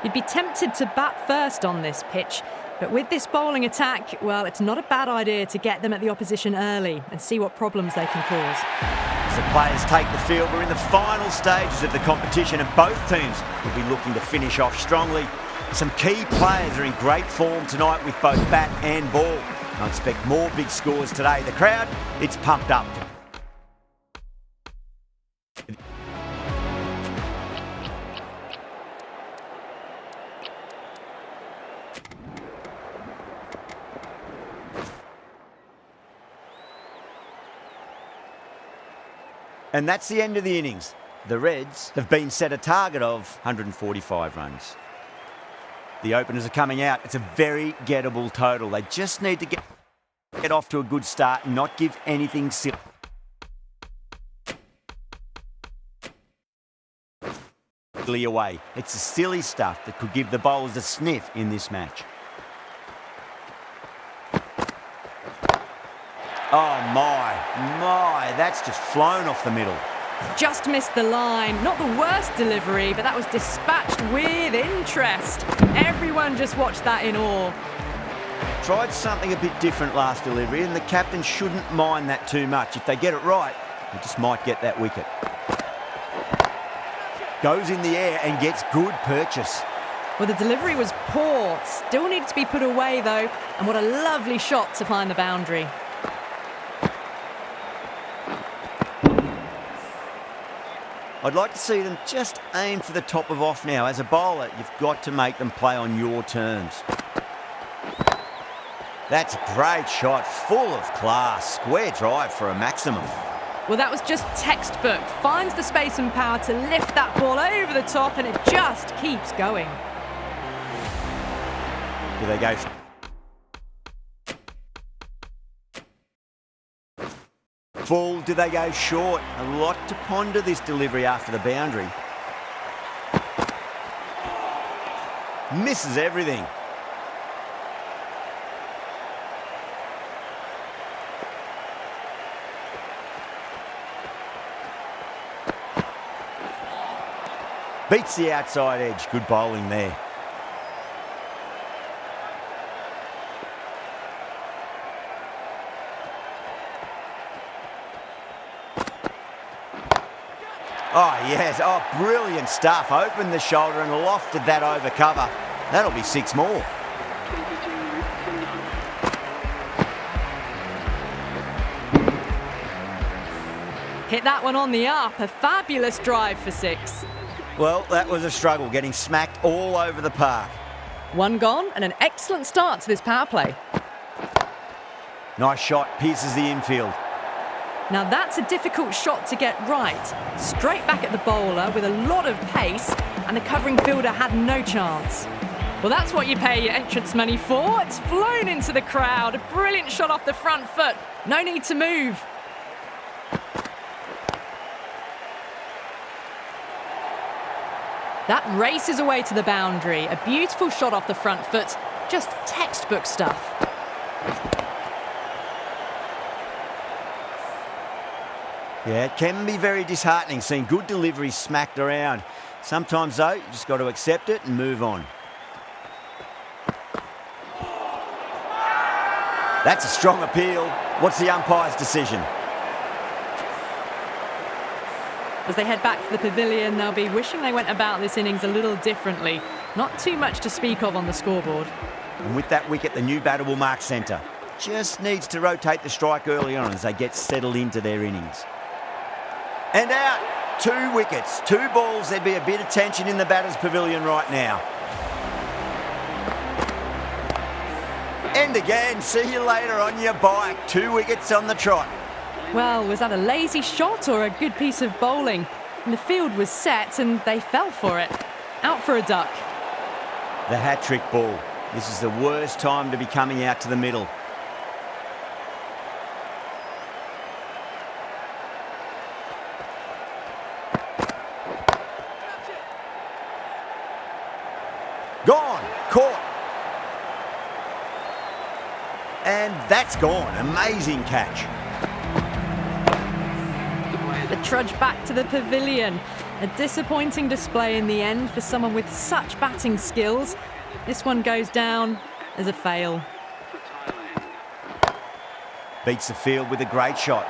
You'd be tempted to bat first on this pitch, but with this bowling attack, well, it's not a bad idea to get them at the opposition early and see what problems they can cause. As the players take the field, we're in the final stages of the competition and both teams will be looking to finish off strongly. Some key players are in great form tonight with both bat and ball. I expect more big scores today. The crowd, it's pumped up. And that's the end of the innings. The Reds have been set a target of 145 runs. The openers are coming out. It's a very gettable total. They just need to get off to a good start and not give anything silly away. It's the silly stuff that could give the bowlers a sniff in this match. Oh my, that's just flown off the middle. Just missed the line. Not the worst delivery, but that was dispatched with interest. Everyone just watched that in awe. Tried something a bit different last delivery, and the captain shouldn't mind that too much. If they get it right, they just might get that wicket. Goes in the air and gets good purchase. Well, the delivery was poor. Still needed to be put away, though. And what a lovely shot to find the boundary. I'd like to see them just aim for the top of off now. As a bowler, you've got to make them play on your terms. That's a great shot, full of class. Square drive for a maximum. Well, that was just textbook. Finds the space and power to lift that ball over the top, and it just keeps going. Do they go? Full, do they go short? A lot to ponder this delivery after the boundary. Misses everything. Beats the outside edge. Good bowling there. Oh, yes. Oh, brilliant stuff. Opened the shoulder and lofted that over cover. That'll be 6 more. Hit that one on the up. A fabulous drive for 6. Well, that was a struggle, getting smacked all over the park. 1 gone and an excellent start to this power play. Nice shot. Pierces the infield. Now that's a difficult shot to get right. Straight back at the bowler with a lot of pace, and the covering fielder had no chance. Well, that's what you pay your entrance money for. It's flown into the crowd. A brilliant shot off the front foot. No need to move. That races away to the boundary. A beautiful shot off the front foot. Just textbook stuff. Yeah, it can be very disheartening seeing good deliveries smacked around. Sometimes, though, you just got to accept it and move on. That's a strong appeal. What's the umpire's decision? As they head back to the pavilion, they'll be wishing they went about this innings a little differently. Not too much to speak of on the scoreboard. And with that wicket, the new batter will mark centre. Just needs to rotate the strike early on as they get settled into their innings. And out. 2 wickets, 2 balls. There'd be a bit of tension in the batter's pavilion right now. And again, see you later on your bike. 2 wickets on the trot. Well, was that a lazy shot or a good piece of bowling? And the field was set and they fell for it. Out for a duck. The hat-trick ball. This is the worst time to be coming out to the middle. Gone. Caught. And that's gone. Amazing catch. to trudge back to the pavilion. A disappointing display in the end for someone with such batting skills. This one goes down as a fail. Beats the field with a great shot.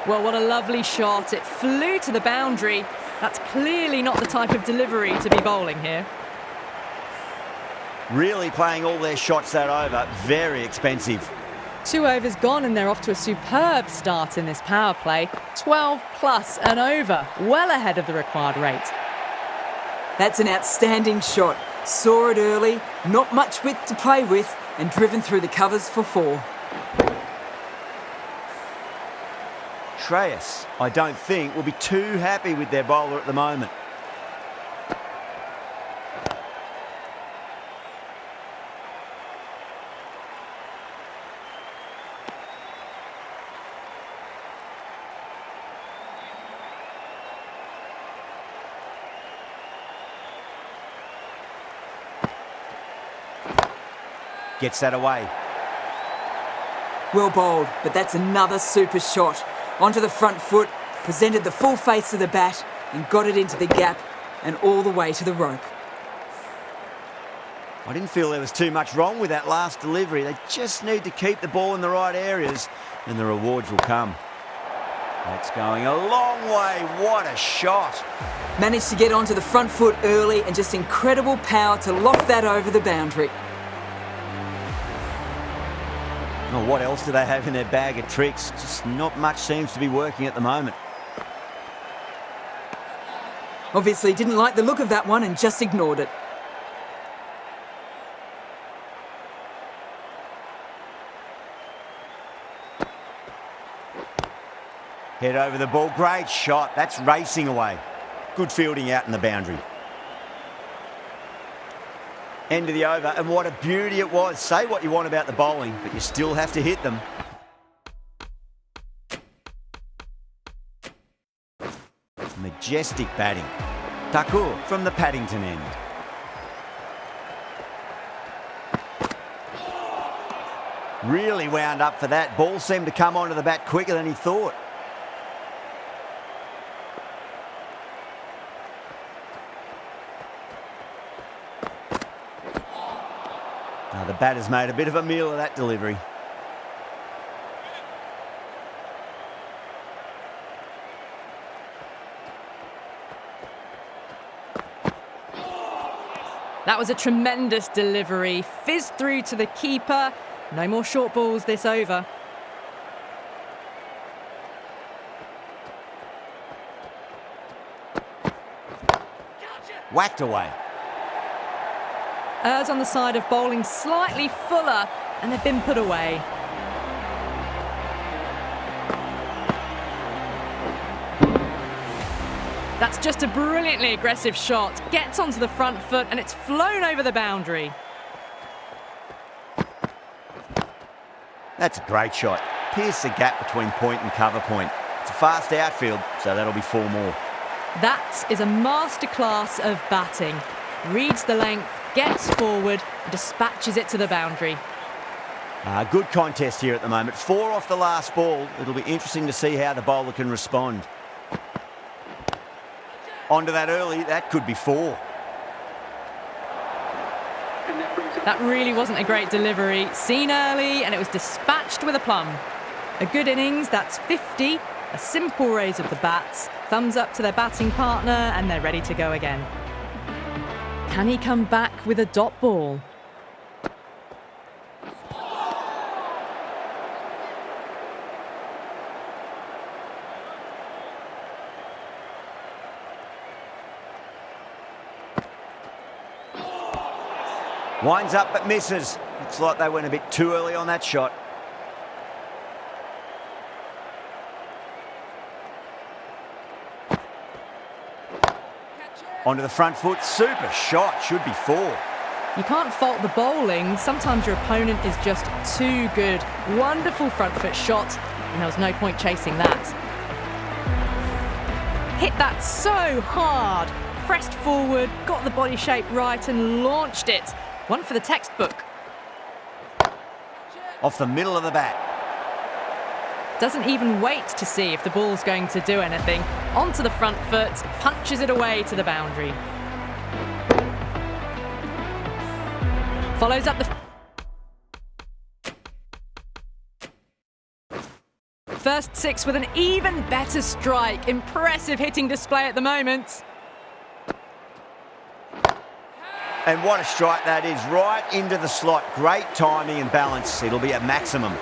Well, what a lovely shot. It flew to the boundary. That's clearly not the type of delivery to be bowling here. Really playing all their shots that over. Very expensive. 2 overs gone and they're off to a superb start in this power play. 12 plus and over, well ahead of the required rate. That's an outstanding shot. Saw it early, not much width to play with, and driven through the covers for 4. Shreyas, I don't think, will be too happy with their bowler at the moment. Gets that away. Well bowled, but that's another super shot. Onto the front foot, presented the full face of the bat and got it into the gap and all the way to the rope. I didn't feel there was too much wrong with that last delivery. They just need to keep the ball in the right areas and the rewards will come. That's going a long way. What a shot. Managed to get onto the front foot early and just incredible power to loft that over the boundary. Oh, what else do they have in their bag of tricks? Just not much seems to be working at the moment. Obviously didn't like the look of that one and just ignored it. Head over the ball. Great shot. That's racing away. Good fielding out in the boundary. End of the over, and what a beauty it was. Say what you want about the bowling, but you still have to hit them. Majestic batting. Thakur from the Paddington end. Really wound up for that. Ball seemed to come onto the bat quicker than he thought. Now the batter's made a bit of a meal of that delivery. That was a tremendous delivery. Fizzed through to the keeper. No more short balls this over. Whacked away. Errs on the side of bowling slightly fuller, and they've been put away. That's just a brilliantly aggressive shot. Gets onto the front foot and it's flown over the boundary. That's a great shot. Pierce the gap between point and cover point. It's a fast outfield, so that'll be 4 more. That is a masterclass of batting. Reads the length, gets forward, and dispatches it to the boundary. Good contest here at the moment. 4 off the last ball. It'll be interesting to see how the bowler can respond. Onto that early, that could be 4. That really wasn't a great delivery. Seen early, and it was dispatched with a plum. A good innings, that's 50. A simple raise of the bats. Thumbs up to their batting partner, and they're ready to go again. Can he come back with a dot ball? Winds up but misses. Looks like they went a bit too early on that shot. Onto the front foot. Super shot. Should be 4. You can't fault the bowling. Sometimes your opponent is just too good. Wonderful front foot shot, and there was no point chasing that. Hit that so hard. Pressed forward, got the body shape right and launched it. One for the textbook. Off the middle of the bat. Doesn't even wait to see if the ball's going to do anything. Onto the front foot, punches it away to the boundary. Follows up the first six with an even better strike. Impressive hitting display at the moment. And what a strike that is, right into the slot. Great timing and balance. It'll be at maximum.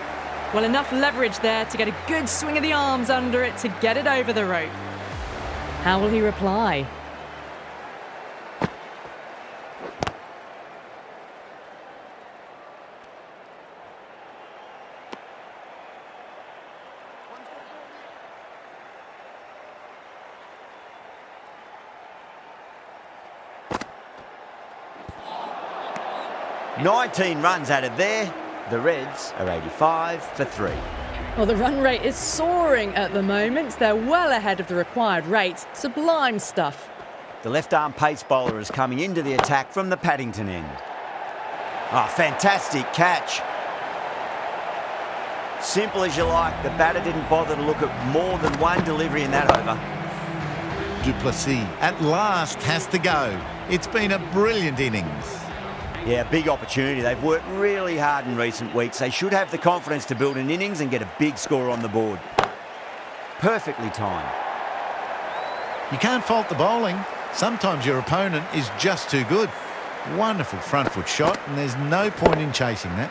Well, enough leverage there to get a good swing of the arms under it to get it over the rope. How will he reply? "19 runs added there. The Reds are 85 for 3. Well, the run rate is soaring at the moment. They're well ahead of the required rate. Sublime stuff. The left-arm pace bowler is coming into the attack from the Paddington end. Oh, fantastic catch. Simple as you like. The batter didn't bother to look at more than one delivery in that over. Du Plessis at last has to go. It's been a brilliant innings. Yeah, big opportunity. They've worked really hard in recent weeks. They should have the confidence to build an innings and get a big score on the board. Perfectly timed. You can't fault the bowling. Sometimes your opponent is just too good. Wonderful front foot shot, and there's no point in chasing that.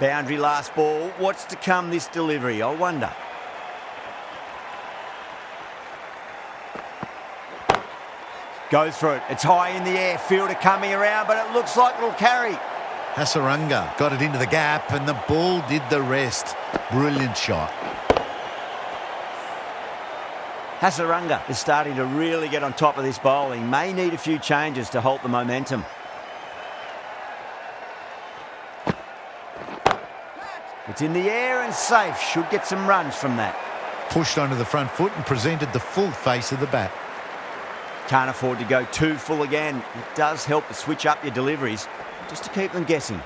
Boundary last ball. What's to come this delivery, I wonder. Goes for it. It's high in the air. Fielder coming around, but it looks like it'll carry. Hasaranga got it into the gap, and the ball did the rest. Brilliant shot. Hasaranga is starting to really get on top of this bowling. May need a few changes to halt the momentum. It's in the air and safe. Should get some runs from that. Pushed onto the front foot and presented the full face of the bat. Can't afford to go too full again. It does help to switch up your deliveries, just to keep them guessing.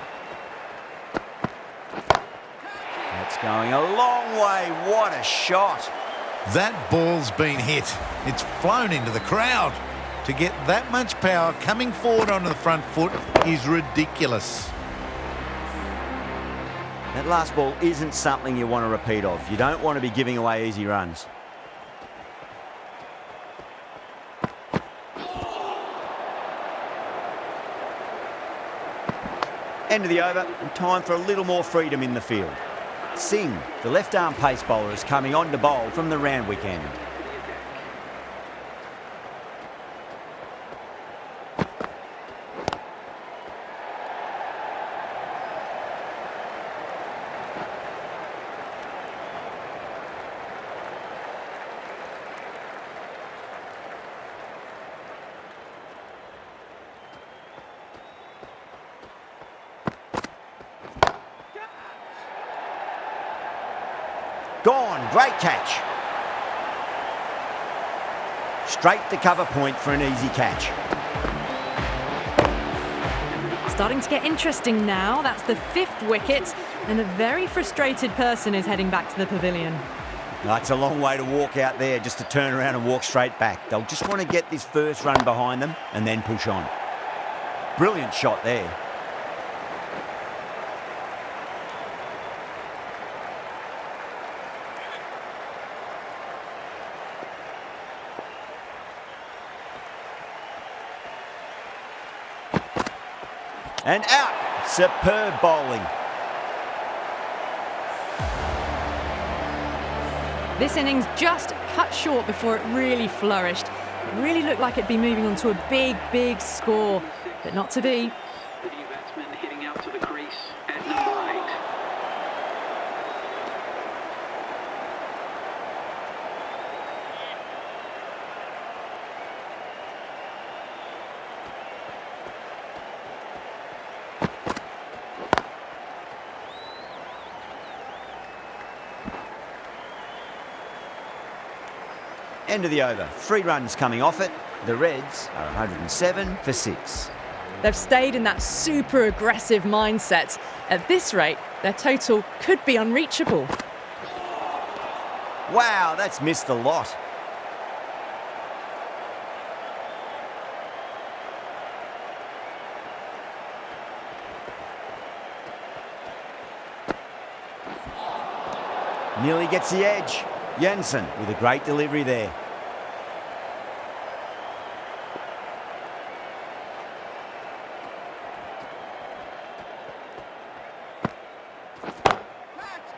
That's going a long way. What a shot. That ball's been hit. It's flown into the crowd. To get that much power coming forward onto the front foot is ridiculous. That last ball isn't something you want to repeat of. You don't want to be giving away easy runs. End of the over, and time for a little more freedom in the field. Singh, the left-arm pace bowler, is coming on to bowl from the Randwick end. Gone, great catch. Straight to cover point for an easy catch. Starting to get interesting now. That's the 5th wicket, and a very frustrated person is heading back to the pavilion. That's a long way to walk out there just to turn around and walk straight back. They'll just want to get this first run behind them and then push on. Brilliant shot there. And out. Superb bowling. This innings just cut short before it really flourished. It really looked like it'd be moving on to a big, big score, but not to be. The new batsman hitting out to the crease at number 8. End of the over. 3 runs coming off it. The Reds are 107 for 6. They've stayed in that super aggressive mindset. At this rate, their total could be unreachable. Wow, that's missed the lot. Nearly gets the edge. Jensen with a great delivery there.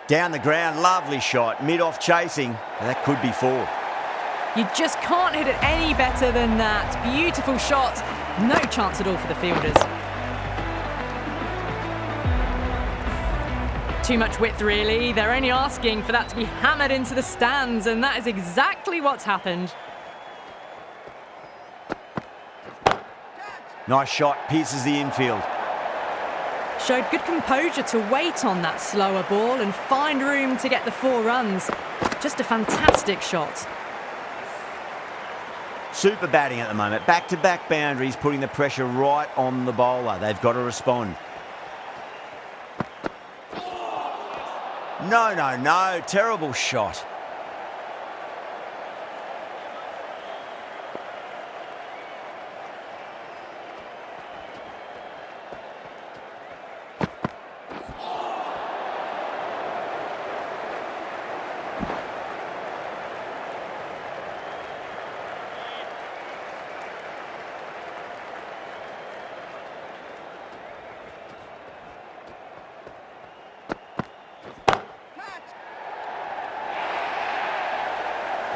Down the ground, lovely shot. Mid-off chasing. That could be 4. You just can't hit it any better than that. Beautiful shot. No chance at all for the fielders. Too much width, really. They're only asking for that to be hammered into the stands, and that is exactly what's happened. Nice shot, pierces the infield. Showed good composure to wait on that slower ball and find room to get the 4 runs. Just a fantastic shot. Super batting at the moment. Back-to-back boundaries, putting the pressure right on the bowler. They've got to respond. No. Terrible shot.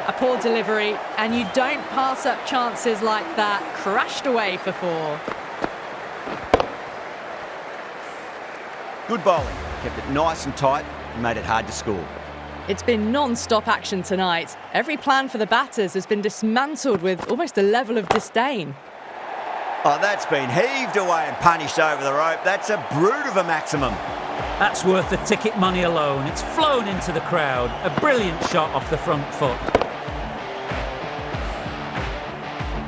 A poor delivery, and you don't pass up chances like that. Crashed away for 4. Good bowling. Kept it nice and tight and made it hard to score. It's been non-stop action tonight. Every plan for the batters has been dismantled with almost a level of disdain. Oh, that's been heaved away and punished over the rope. That's a brute of a maximum. That's worth the ticket money alone. It's flown into the crowd. A brilliant shot off the front foot.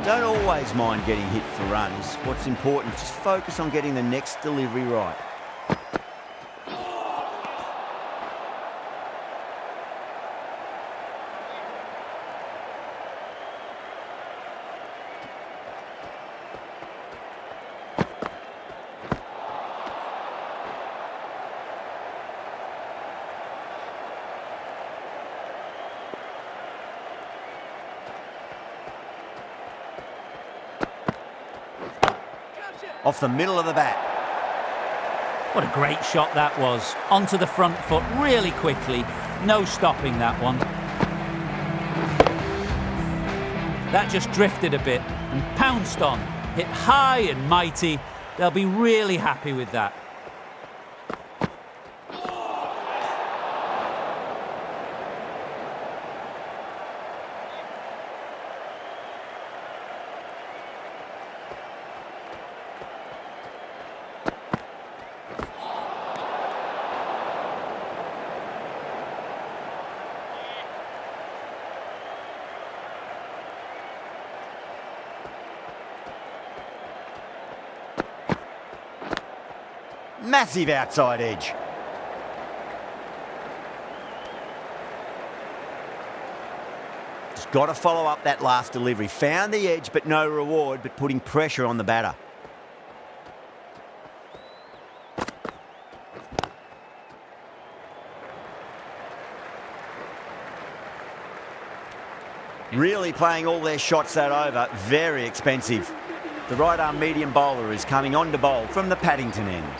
Don't always mind getting hit for runs. What's important is just focus on getting the next delivery right. Off the middle of the bat. What a great shot that was. Onto the front foot really quickly. No stopping that one. That just drifted a bit and pounced on. Hit high and mighty. They'll be really happy with that. Massive outside edge. Just got to follow up that last delivery. Found the edge, but no reward, but putting pressure on the batter. Really playing all their shots that over. Very expensive. The right-arm medium bowler is coming on to bowl from the Paddington end.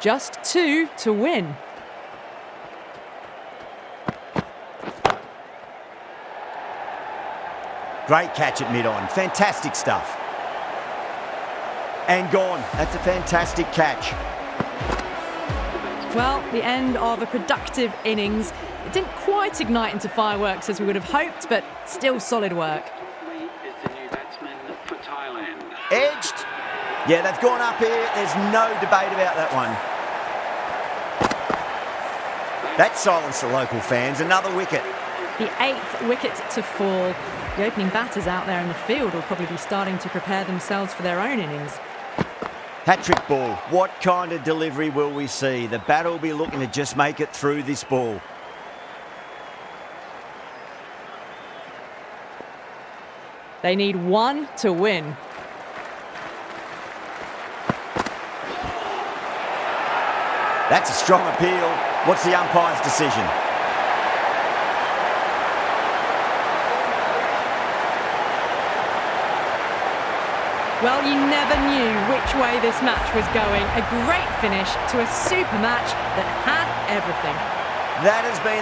Just 2 to win. Great catch at mid-on. Fantastic stuff. And gone. That's a fantastic catch. Well, the end of a productive innings. It didn't quite ignite into fireworks as we would have hoped, but still solid work. Is the new batsman for Thailand. Edged. Yeah, they've gone up here. There's no debate about that one. That silenced the local fans. Another wicket. The 8th wicket to fall. The opening batters out there in the field will probably be starting to prepare themselves for their own innings. Hat-trick ball. What kind of delivery will we see? The batter will be looking to just make it through this ball. They need 1 to win. That's a strong appeal. What's the umpire's decision? Well, you never knew which way this match was going. A great finish to a super match that had everything. That has been